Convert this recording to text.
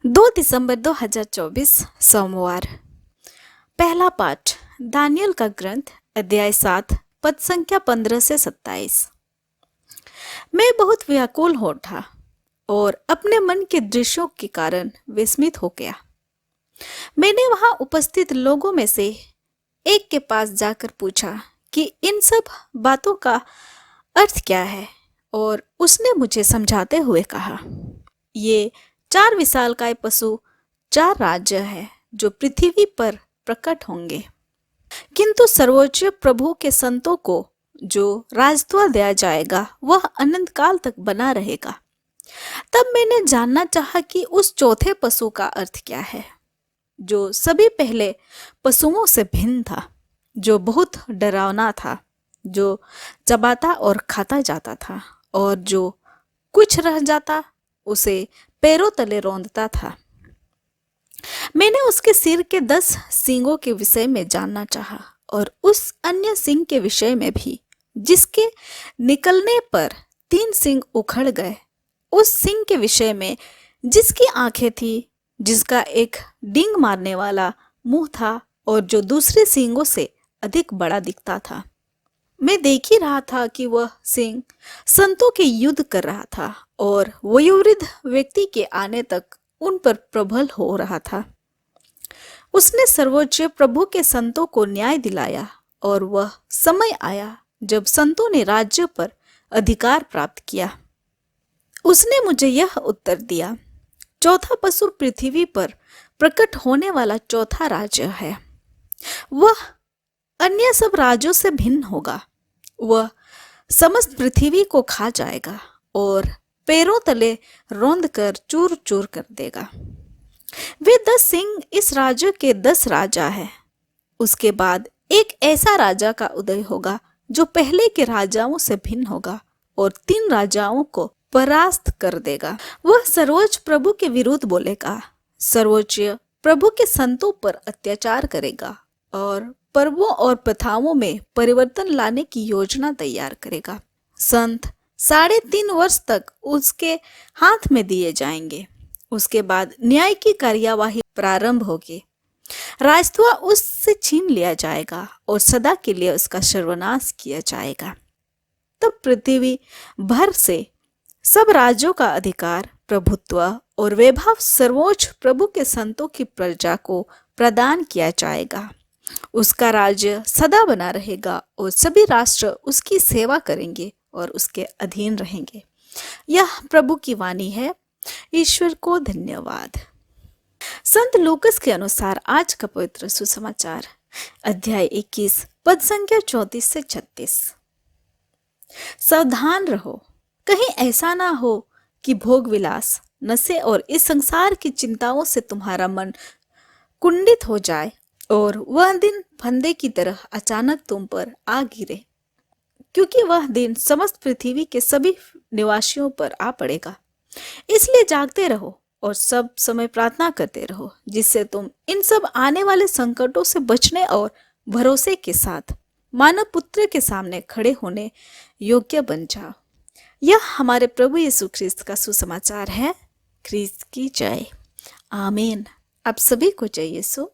2 दिसंबर 2024 सोमवार। पहला पाठ दानियल का ग्रंथ अध्याय 7 पद संख्या 15 से 27। मैं बहुत व्याकुल हो उठा और अपने मन के दृश्यों के कारण विस्मित हो गया। मैंने वहां उपस्थित लोगों में से एक के पास जाकर पूछा कि इन सब बातों का अर्थ क्या है, और उसने मुझे समझाते हुए कहा, ये 4 विशालकाय पशु 4 राज्य है जो पृथ्वी पर प्रकट होंगे, किंतु सर्वोच्च प्रभु के संतों को जो राजत्व दिया जाएगा वह अनंत काल तक बना रहेगा। तब मैंने जानना चाहा कि उस चौथे पशु का अर्थ क्या है, जो सभी पहले पशुओं से भिन्न था, जो बहुत डरावना था, जो चबाता और खाता जाता था, और जो कुछ रह जाता उसे पैरों तले रौंदता था। मैंने उसके सिर के 10 सींगों के विषय में जानना चाहा, और उस अन्य सींग के विषय में भी, जिसके निकलने पर 3 सींग उखड़ गए, उस सींग के विषय में जिसकी आंखें थी, जिसका एक डींग मारने वाला मुंह था, और जो दूसरे सींगों से अधिक बड़ा दिखता था। मैं देख ही रहा था कि वह सिंह संतों के युद्ध कर रहा था और वयोवृद्ध व्यक्ति के आने तक उन पर प्रबल हो रहा था। उसने सर्वोच्च प्रभु के संतों को न्याय दिलाया, और वह समय आया जब संतों ने राज्य पर अधिकार प्राप्त किया। उसने मुझे यह उत्तर दिया, चौथा पशु पृथ्वी पर प्रकट होने वाला चौथा राज्य है। वह अन्य सब राज्यों से भिन्न होगा। वह समस्त पृथ्वी को खा जाएगा और पैरों तले रौंद कर चूर चूर कर देगा। वे 10 सिंह इस राज्य के 10 राजा हैं। उसके बाद एक ऐसा राजा का उदय होगा जो पहले के राजाओं से भिन्न होगा और 3 राजाओं को परास्त कर देगा। वह सर्वोच्च प्रभु के विरुद्ध बोलेगा, सर्वोच्च प्रभु के संतों पर अत्याचार करेगा और पर्वों और प्रथाओं में परिवर्तन लाने की योजना तैयार करेगा। संत 3.5 वर्ष तक उसके हाथ में दिए जाएंगे। उसके बाद न्याय की कार्यवाही प्रारंभ होगी। राजत्व उससे छीन लिया जाएगा और सदा के लिए उसका सर्वनाश किया जाएगा। तब पृथ्वी भर से सब राज्यों का अधिकार, प्रभुत्व और वैभव सर्वोच्च प्रभु के संतों की प्रजा को प्रदान किया जाएगा। उसका राज्य सदा बना रहेगा और सभी राष्ट्र उसकी सेवा करेंगे और उसके अधीन रहेंगे। यह प्रभु की वाणी है। ईश्वर को धन्यवाद। संत लूकस के अनुसार आज का पवित्र सुसमाचार अध्याय 21 पद संख्या 34 से 36। सावधान रहो, कहीं ऐसा ना हो कि भोग विलास, नशे और इस संसार की चिंताओं से तुम्हारा मन कुंडित हो जाए और वह दिन फंदे की तरह अचानक तुम पर आ गिरे, क्योंकि वह दिन समस्त पृथ्वी के सभी निवासियों पर आ पड़ेगा। इसलिए जागते रहो और सब समय प्रार्थना करते रहो, जिससे तुम इन सब आने वाले संकटों से बचने और भरोसे के साथ मानव पुत्र के सामने खड़े होने योग्य बन जाओ। यह हमारे प्रभु यीशु ख्रिस्त का सुसमाचार है। ख्रिस्त की जय। आमीन। आप सभी को जय यीशु।